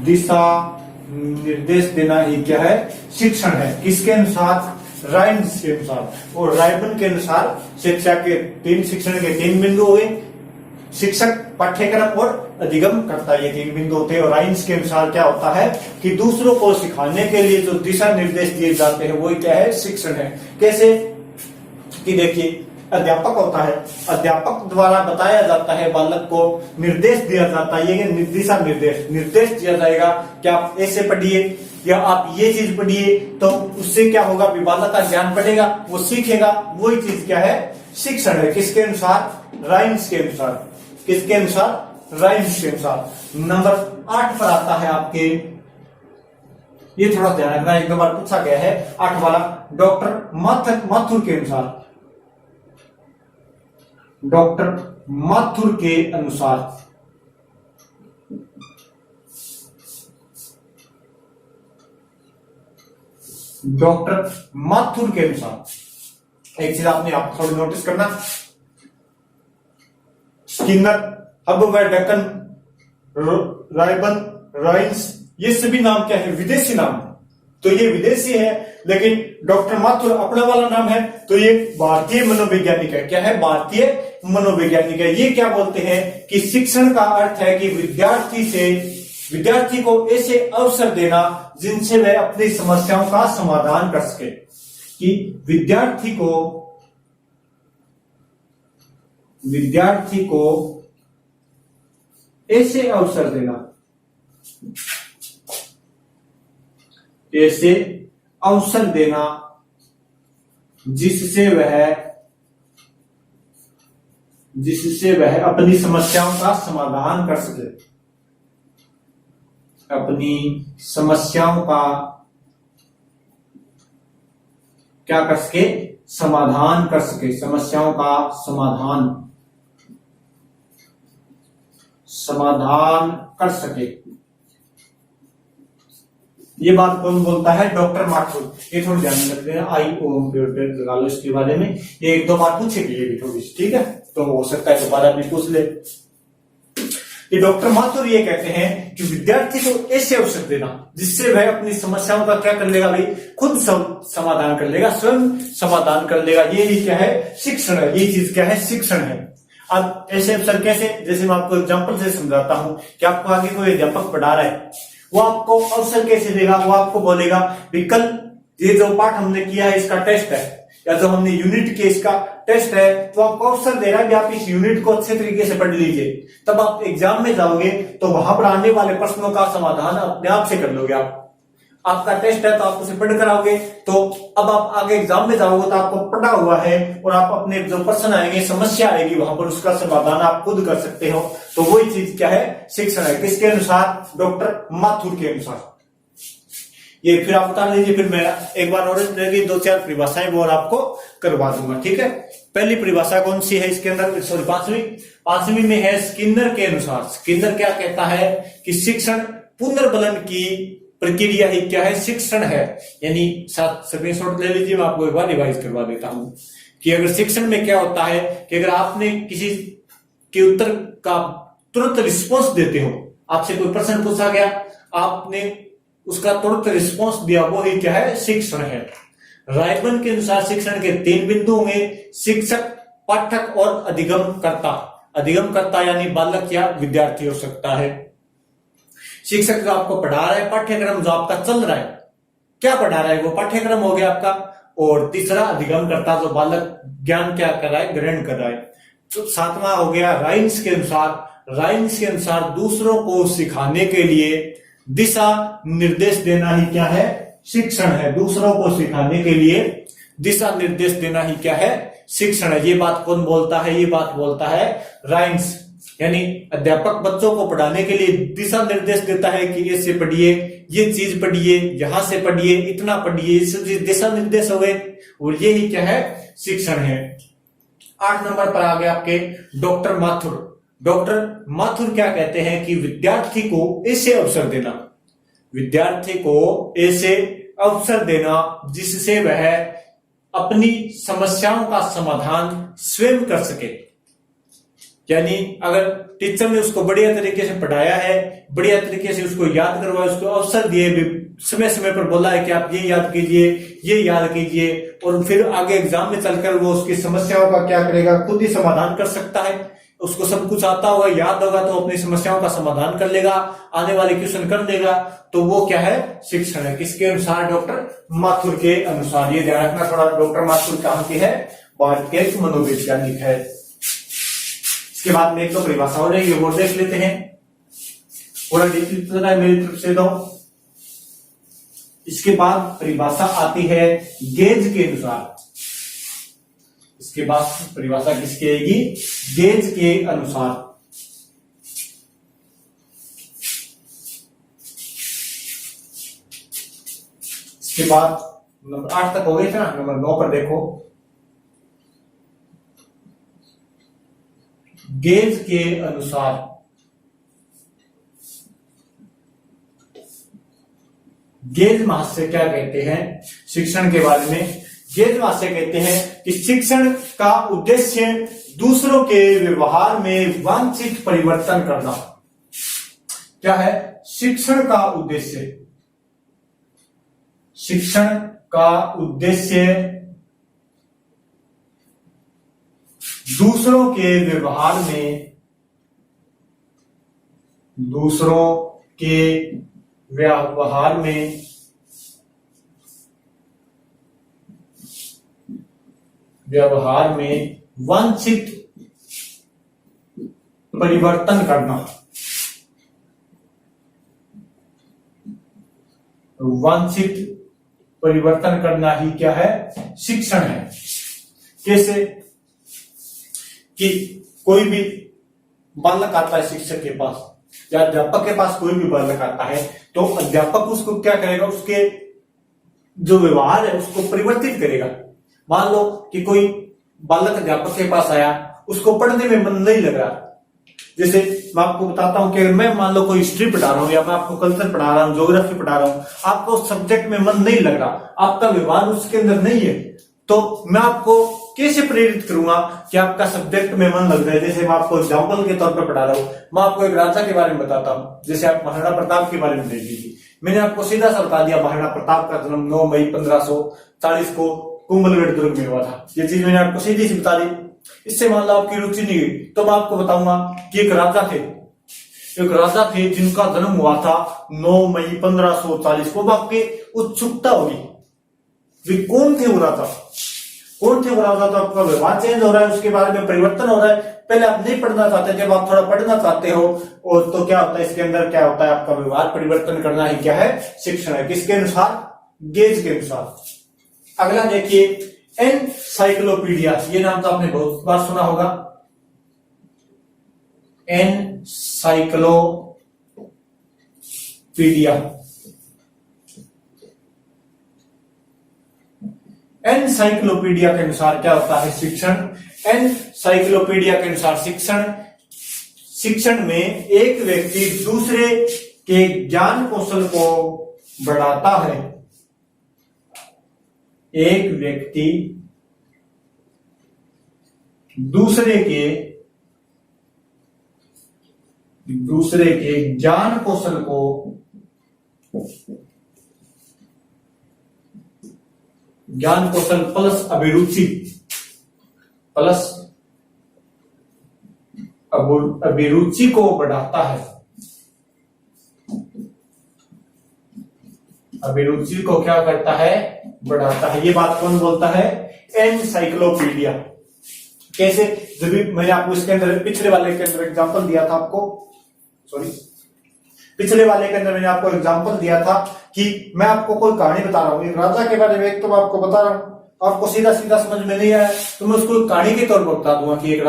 दिशा निर्देश देना ही क्या है? शिक्षण है। किसके अनुसार? राइन्स के अनुसार। और राइबन के अनुसार शिक्षा के शिक्षण के 3 बिंदु हुए, शिक्षक, पाठ्यक्रम और अधिगम करता, ये 3 बिंदु होते हैं। और राइन्स के अनुसार क्या होता है कि दूसरों को सिखाने के लिए जो दिशा निर्देश दिए जाते हैं वो क्या है? शिक्षण है। कैसे कि देखिए, अध्यापक होता है, अध्यापक द्वारा बताया जाता है, बालक को निर्देश दिया जाता है, ये दिशा निर्देश दिया जाएगा कि आप ऐसे पढ़िए या आप ये चीज पढ़िए, तो उससे क्या होगा? बालक का ज्ञान बढ़ेगा, वो सीखेगा। वही चीज क्या है? शिक्षण है। किसके अनुसार? राइन्स के अनुसार। किसके अनुसार? राइन्स के अनुसार। नंबर 8 पर आता है आपके, ये थोड़ा ध्यान रखना, एक दो बार पूछा गया है 8 वाला। डॉक्टर माथुर के अनुसार, डॉक्टर माथुर के अनुसार डॉक्टर माथुर के अनुसार एक चीज आपने आप थोड़ी नोटिस करना, स्किनर, अब वह डकन, राइबन, राइन्स, ये सभी नाम क्या है? विदेशी नाम। तो ये विदेशी है, लेकिन डॉक्टर माथुर अपना वाला नाम है, तो ये भारतीय मनोवैज्ञानिक है। क्या है? भारतीय मनोवैज्ञानिक है। ये क्या बोलते हैं कि शिक्षण का अर्थ है कि विद्यार्थी को ऐसे अवसर देना जिनसे वह अपनी समस्याओं का समाधान कर सके। कि विद्यार्थी को ऐसे अवसर देना, ऐसे अवसर देना जिससे वह अपनी समस्याओं का समाधान कर सके, अपनी समस्याओं का क्या कर सके? समाधान कर सके। समस्याओं का समाधान कर सके। ये बात कौन बोलता है? डॉक्टर माथुर। ये थोड़ी ध्यान में रखते हैं, लगा लो इसके बारे में, ये 1-2 बार पूछेगी ये भी थोड़ी सी, ठीक है? तो हो सकता है दोबारा भी पूछ ले। ये डॉक्टर माथुर ये कहते हैं कि विद्यार्थी को ऐसे अवसर देना जिससे वह अपनी समस्याओं का क्या कर लेगा भाई? खुद समाधान कर लेगा, स्वयं समाधान कर लेगा। ये ही क्या है? शिक्षण है। ये चीज क्या है? शिक्षण है। अब ऐसे अवसर कैसे? जैसे मैं आपको एग्जाम्पल से समझाता हूं कि आपको आगे कोई अध्यापक पढ़ा रहा है, वो आपको अवसर कैसे देगा? वो आपको बोलेगा भी कल ये जो पाठ हमने किया है इसका टेस्ट है, या जो हमने यूनिट के इसका टेस्ट है, तो आपको अवसर दे रहा है कि आप इस यूनिट को अच्छे तरीके से पढ़ लीजिए। तब आप एग्जाम में जाओगे तो वहां पर आने वाले प्रश्नों का समाधान अपने आप से कर लोगे। आपका टेस्ट है तो आप उसे पढ़ कर आओगे, तो अब आप आगे एग्जाम में जाओगे तो आपको पढ़ा हुआ है और आप अपने जो प्रश्न आएंगे, समस्या आएगी, वहां पर उसका समाधान आप खुद कर सकते हो। तो वही चीज क्या है? शिक्षण है। किसके अनुसार? डॉक्टर माथुर के अनुसार। ये फिर आप उतार लीजिए, फिर मैं एक बार और 2-4 परिभाषाएं वो आपको करवा दूंगा, ठीक है? पहली परिभाषा कौन सी है इसके अंदर? सॉरी, पांचवी में है स्किनर के अनुसार। स्किनर क्या कहता है कि शिक्षण पुनर्बलन की प्रक्रिया ही क्या है? शिक्षण है। यानी स्क्रीनशॉट ले लीजिए, मैं आपको एक बार रिवाइज करवा देता हूं कि अगर शिक्षण में क्या होता है कि अगर आपने किसी के उत्तर का तुरंत रिस्पॉन्स देते हो, आपसे कोई प्रश्न पूछा गया, आपने उसका तुरंत रिस्पॉन्स दिया, वो ही क्या है? शिक्षण है। राइबन के अनुसार शिक्षण के 3 बिंदु होंगे: शिक्षक, पाठक और अधिगमकर्ता। अधिगमकर्ता यानी बालक या विद्यार्थी हो सकता है। शिक्षक जो आपको पढ़ा रहा है, पाठ्यक्रम जो आपका चल रहा है, क्या पढ़ा रहा है वो पाठ्यक्रम हो गया आपका। और तीसरा अधिगमकर्ता, जो बालक ज्ञान क्या कर रहा है? ग्रहण कर रहा है। तो 7वां हो गया राइन्स के अनुसार। राइन्स के अनुसार दूसरों को सिखाने के लिए दिशा निर्देश देना ही क्या है? शिक्षण है। दूसरों को सिखाने के लिए दिशा निर्देश देना ही क्या है? शिक्षण है। ये बात कौन बोलता है? ये बात बोलता है राइम्स। यानी अध्यापक बच्चों को पढ़ाने के लिए दिशा निर्देश देता है कि ये से पढ़िए, ये चीज पढ़िए, यहां से पढ़िए, इतना पढ़िए, ये दिशा निर्देश हो गए और ये ही क्या है? शिक्षण है। 8 नंबर पर आ गए आपके डॉक्टर माथुर। डॉक्टर माथुर क्या कहते हैं कि विद्यार्थी को ऐसे अवसर देना, विद्यार्थी को ऐसे अवसर देना जिससे वह अपनी समस्याओं का समाधान स्वयं कर सके। यानी अगर टीचर ने उसको बढ़िया तरीके से पढ़ाया है, बढ़िया तरीके से उसको याद करवाया, उसको अवसर दिए, समय समय पर बोला है कि आप ये याद कीजिए, ये याद कीजिए, और फिर आगे एग्जाम में चलकर वो उसकी समस्याओं का क्या करेगा? खुद ही समाधान कर सकता है। उसको सब कुछ आता होगा, याद होगा, तो अपनी समस्याओं का समाधान कर लेगा, आने वाले क्वेश्चन कर देगा। तो वो क्या है? शिक्षण है। किसके अनुसार? डॉक्टर माथुर के अनुसार। ये ध्यान रखना थोड़ा। डॉक्टर माथुर कहाँ के है? भारत के मनोवैज्ञानिक है। इसके बाद में एक तो परिभाषा हो जाएगी, वो देख लेते हैं। पूरा डिटेल मेरी तरफ से दो। इसके बाद परिभाषा आती है गेज के अनुसार। इसके बाद परिभाषा किसकी आएगी? गेज के अनुसार। इसके बाद नंबर 8 तक हो गए थे ना, नंबर 9 पर देखो। गेज के अनुसार। गेज महाशय क्या कहते हैं शिक्षण के बारे में? गेज महाशय कहते हैं कि शिक्षण का उद्देश्य दूसरों के व्यवहार में वांछित परिवर्तन करना। क्या है शिक्षण का उद्देश्य? शिक्षण का उद्देश्य दूसरों के व्यवहार में, दूसरों के व्यवहार में वांछित परिवर्तन करना। वांछित परिवर्तन करना ही क्या है? शिक्षण है। कैसे? कि कोई भी बालक आता है शिक्षक के पास या अध्यापक के पास, कोई भी बालक आता है तो अध्यापक उसको क्या करेगा? उसके जो व्यवहार है उसको परिवर्तित करेगा। मान लो कि कोई बालक अध्यापक के पास आया, उसको पढ़ने में मन नहीं लग रहा। जैसे मैं आपको बताता हूं कि मैं मान लो कोई हिस्ट्री पढ़ा रहा हूं या मैं आपको कल्चर पढ़ा रहा हूं, ज्योग्राफी पढ़ा रहा हूं, आपको उस सब्जेक्ट में मन नहीं लग रहा, आपका व्यवहार उसके अंदर नहीं है, तो मैं आपको कैसे प्रेरित करूंगा कि आपका सब्जेक्ट में मन लग जाए? जैसे मैं आपको एग्जाम्पल के तौर पर पढ़ा रहा हूं, मैं आपको एक राजा के बारे में बताता हूं, जैसे आप महाराणा प्रताप के बारे में देख लीजिए। मैंने आपको सीधा सा बता दिया महाराणा प्रताप का जन्म 9 मई 1540 को कुंभलगढ़ दुर्ग में हुआ था। ये चीज मैंने आपको सीधी सी बता दी। इससे मान लो आपकी रुचि नहीं हुई तो मैं आपको बताऊंगा कि एक राजा थे जिनका जन्म हुआ था 9 मई 1540 को। आपकी उत्सुकता होगी वे कौन थे वो राजा? कौन थे वो राजा? तो आपका व्यवहार चेंज हो रहा है, उसके बारे में परिवर्तन हो रहा है। पहले आप नहीं पढ़ना चाहते, जब आप थोड़ा पढ़ना चाहते हो और तो क्या होता है इसके अंदर? क्या होता है? आपका व्यवहार परिवर्तन करना ही क्या है? शिक्षण है। किसके अनुसार? गेज के अनुसार। अगला देखिए एनसाइक्लोपीडिया। ये नाम तो आपने बहुत बार सुना होगा। एनसाइक्लोपीडिया। एनसाइक्लोपीडिया के अनुसार क्या होता है? शिक्षण। एनसाइक्लोपीडिया के अनुसार शिक्षण में एक व्यक्ति दूसरे के ज्ञान कौशल को बढ़ाता है। एक व्यक्ति दूसरे के ज्ञान कौशल को प्लस अभिरुचि को बढ़ाता है। अभिरुचि को क्या करता है? बढ़ाता है। ये बात कौन बोलता है? एनसाइक्लोपीडिया। कैसे? जब भी मैंने आपको इसके अंदर पिछले वाले के अंदर एग्जांपल दिया था आपको, सॉरी, पिछले वाले के अंदर मैंने आपको एग्जांपल दिया था कि मैं आपको कोई कहानी बता रहा हूँ, एक राजा के बारे में एक तो मैं आपको बता रहा हूँ, आपको सीधा सीधा समझ में नहीं आया तो मैं उसको कहानी के तौर पर बता दूंगा कि एक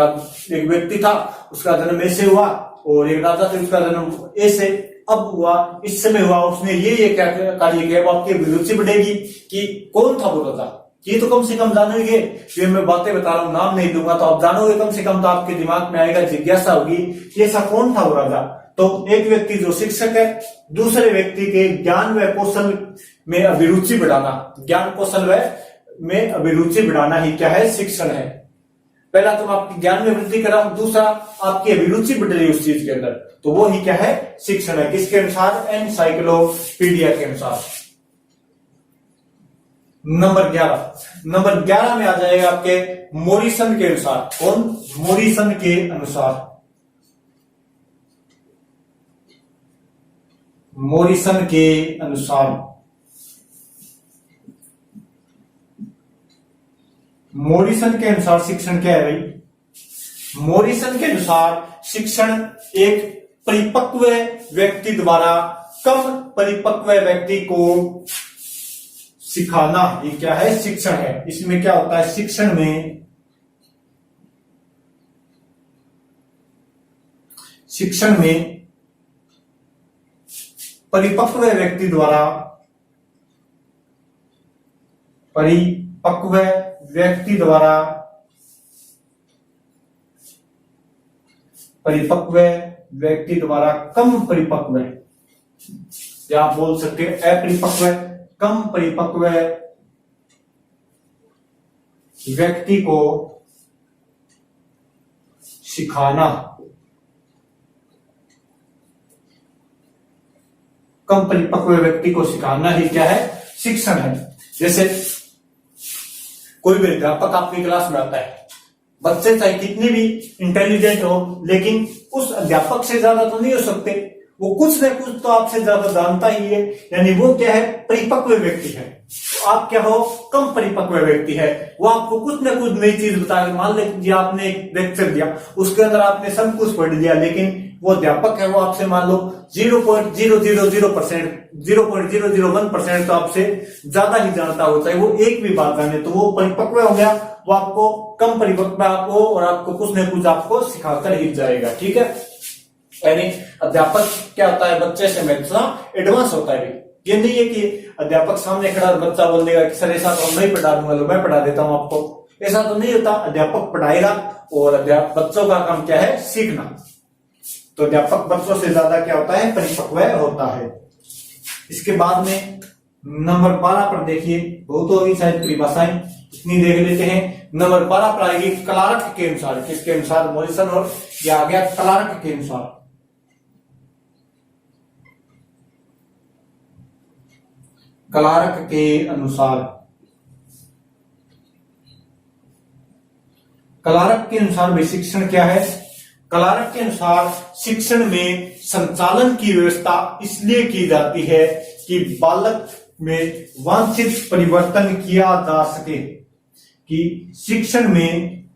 व्यक्ति था, उसका जन्म ऐसे हुआ, और एक राजा थे, उसका जन्म ऐसे अब हुआ, इस समय हुआ, उसने ये क्या कार्य किया। वो आपकी रुचि बढ़ेगी कि कौन था वो राजा, ये तो कम से कम जानोगे। ये मैं बातें बता रहा हूँ, नाम नहीं दूंगा तो आप जानोगे कम से कम, तो आपके दिमाग में आएगा, जिज्ञासा होगी कि ऐसा कौन था वो राजा। तो एक व्यक्ति जो शिक्षक है, दूसरे व्यक्ति के ज्ञान व कौशल में अभिरुचि बढ़ाना, ज्ञान कौशल में अभिरुचि बढ़ाना ही क्या है, शिक्षण है। पहला तुम आपकी ज्ञान में वृद्धि कराओ, दूसरा आपकी अभिरुचि बढ़ रही है उस चीज के अंदर, तो वो ही क्या है, शिक्षण है। किसके अनुसार, एनसाइक्लोपीडिया के अनुसार। नंबर 11 में आ जाएगा आपके मोरिसन के अनुसार। कौन, मोरिसन के अनुसार। मोरिसन के अनुसार, मोरिसन के अनुसार शिक्षण क्या है भाई। मोरिसन के अनुसार शिक्षण एक परिपक्व व्यक्ति द्वारा कम परिपक्व व्यक्ति को सिखाना, ये क्या है, शिक्षण है। इसमें क्या होता है, शिक्षण में परिपक्व व्यक्ति द्वारा कम परिपक्व, या आप बोल सकते हैं अपरिपक्व, कम परिपक्व व्यक्ति को सिखाना, कम परिपक्व व्यक्ति को सिखाना ही क्या है, शिक्षण है। जैसे कोई भी अध्यापक आपकी क्लास में आता है, बच्चे चाहे कितने भी इंटेलिजेंट हो, लेकिन उस अध्यापक से ज्यादा तो नहीं हो सकते, वो कुछ न कुछ तो आपसे ज्यादा जानता ही है, यानी वो क्या है, परिपक्व व्यक्ति है। आप क्या हो, कम परिपक्व व्यक्ति है। वो आपको कुछ न कुछ नई चीज बता के, मान लीजिए आपने एक लेक्चर दिया, उसके अंदर आपने सब कुछ पढ़ लिया, लेकिन वो अध्यापक है, वो आपसे मान लो 0.000%, 0.001% तो आपसे ज्यादा ही जानता हो, चाहे वो एक भी बात जाने, तो वो परिपक्व हो गया, वो आपको कम परिपक्व आपको और आपको कुछ न कुछ आपको सिखाकर ही जाएगा, ठीक है। यानी अध्यापक क्या होता है, बच्चे से हमेशा एडवांस होता है। ये नहीं है कि अध्यापक सामने खड़ा बच्चा बोल देगा कि सर ऐसा तो मैं पढ़ा दूंगा, मैं पढ़ा देता हूं आपको, ऐसा तो नहीं होता। अध्यापक पढ़ाएगा और बच्चों का काम क्या है, सीखना। तो अध्यापक बच्चों से ज्यादा क्या होता है, परिपक्व होता है। इसके बाद में नंबर 12 पर देखिए, बहुत होगी शायद परिभाषाएं, इतनी देख लेते हैं। नंबर 12 पर आएगी क्लार्क के अनुसार। किसके अनुसार, मोरिसन, और यह आ गया क्लार्क के अनुसार। क्लार्क के अनुसार, क्लार्क के अनुसार भी शिक्षण क्या है। क्लार्क के अनुसार शिक्षण में संचालन की व्यवस्था इसलिए की जाती है कि बालक में वांछित परिवर्तन किया जा सके, कि शिक्षण में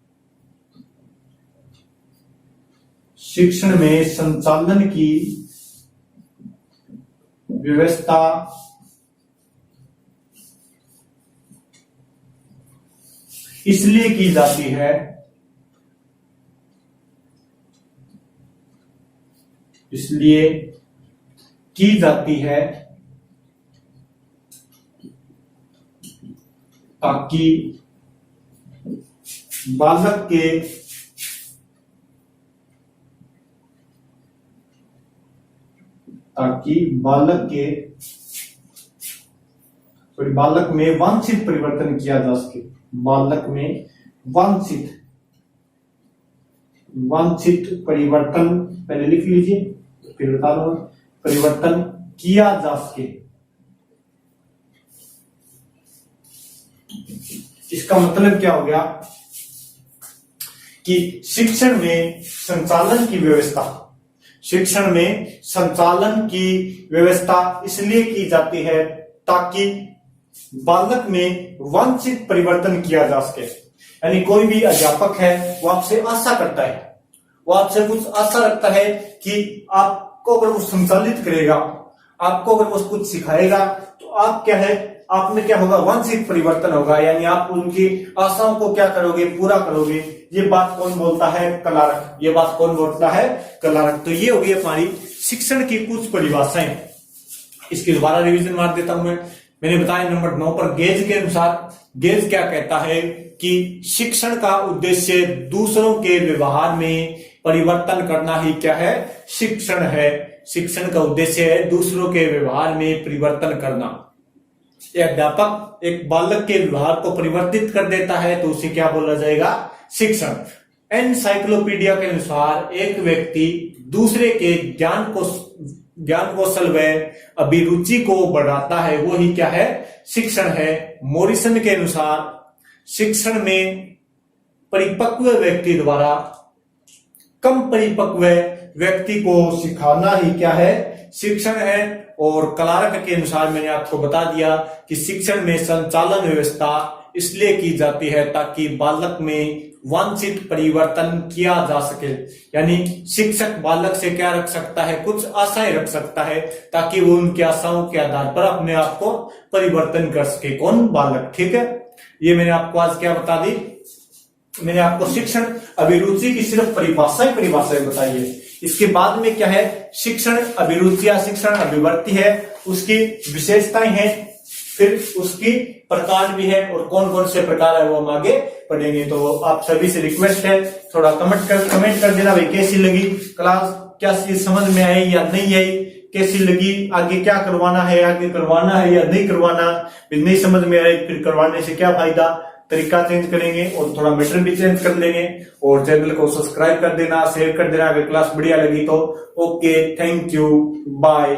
संचालन की व्यवस्था इसलिए की जाती है, ताकि बालक में वांछित परिवर्तन किया जा सके। बालक में वांछित परिवर्तन, पहले लिख लीजिए फिर बता दो, परिवर्तन किया जा सके। इसका मतलब क्या हो गया कि शिक्षण में संचालन की व्यवस्था इसलिए की जाती है ताकि बालक में वांछित परिवर्तन किया जा सके। यानी कोई भी अध्यापक है, वो आपसे आशा करता है, वो आपसे कुछ आशा रखता है कि आप आपको अगर वो संचालित करेगा, आपको अगर वो कुछ सिखाएगा, तो आप क्या है, आप में क्या होगा, वांछित परिवर्तन होगा, यानी आप उनकी आशाओं को क्या करोगे, पूरा करोगे। ये बात कौन बोलता है, कलारक। ये बात कौन बोलता है, कलारक। तो ये होगी हमारी शिक्षण की कुछ परिभाषाएं। इसकी दोबारा रिवीजन मार देता हूं मैंने बताया नंबर 9 पर गेज के अनुसार, गेज क्या कहता है कि शिक्षण का उद्देश्य दूसरों के व्यवहार में परिवर्तन करना ही क्या है, शिक्षण है। शिक्षण का उद्देश्य है दूसरों के व्यवहार में परिवर्तन करना। एक अध्यापक एक बालक के व्यवहार को परिवर्तित कर देता है तो उसे क्या बोला जाएगा, शिक्षण। एनसाइक्लोपीडिया के अनुसार एक व्यक्ति दूसरे के ज्ञान कौशल व अभिरुचि को बढ़ाता है, वो ही क्या है, शिक्षण है। मॉरिसन के अनुसार शिक्षण में परिपक्व व्यक्ति द्वारा कम परिपक्व व्यक्ति को सिखाना ही क्या है, शिक्षण है। और क्लार्क के अनुसार मैंने आपको बता दिया कि शिक्षण में संचालन व्यवस्था इसलिए की जाती है ताकि बालक में वांछित परिवर्तन किया जा सके। यानी शिक्षक बालक से क्या रख सकता है, कुछ आशाएं रख सकता है, ताकि वो उनकी आशाओं के आधार पर अपने आप को परिवर्तन कर सके। कौन, बालक। ठीक है, ये मैंने आपको आज क्या बता दी, मैंने आपको शिक्षण अभिरुचि की सिर्फ परिभाषाएं बताई है। इसके बाद में क्या है, शिक्षण अभिरुचि या शिक्षण अभिवृत्ति है, उसकी विशेषताएं हैं, फिर उसकी प्रकार भी है, और कौन कौन से प्रकार है वो हम आगे पढ़ेंगे। तो आप सभी से रिक्वेस्ट है, थोड़ा कमेंट कर देना भाई कैसी लगी क्लास, क्या चीज समझ में आई या नहीं आई, कैसी लगी, आगे क्या करवाना है, आगे करवाना है या नहीं करवाना, फिर नहीं समझ में आई फिर करवाने से क्या फायदा, तरीका चेंज करेंगे और थोड़ा मैटर भी चेंज कर लेंगे। और चैनल को सब्सक्राइब कर देना, शेयर कर देना अगर क्लास बढ़िया लगी तो। Okay, thank you, bye.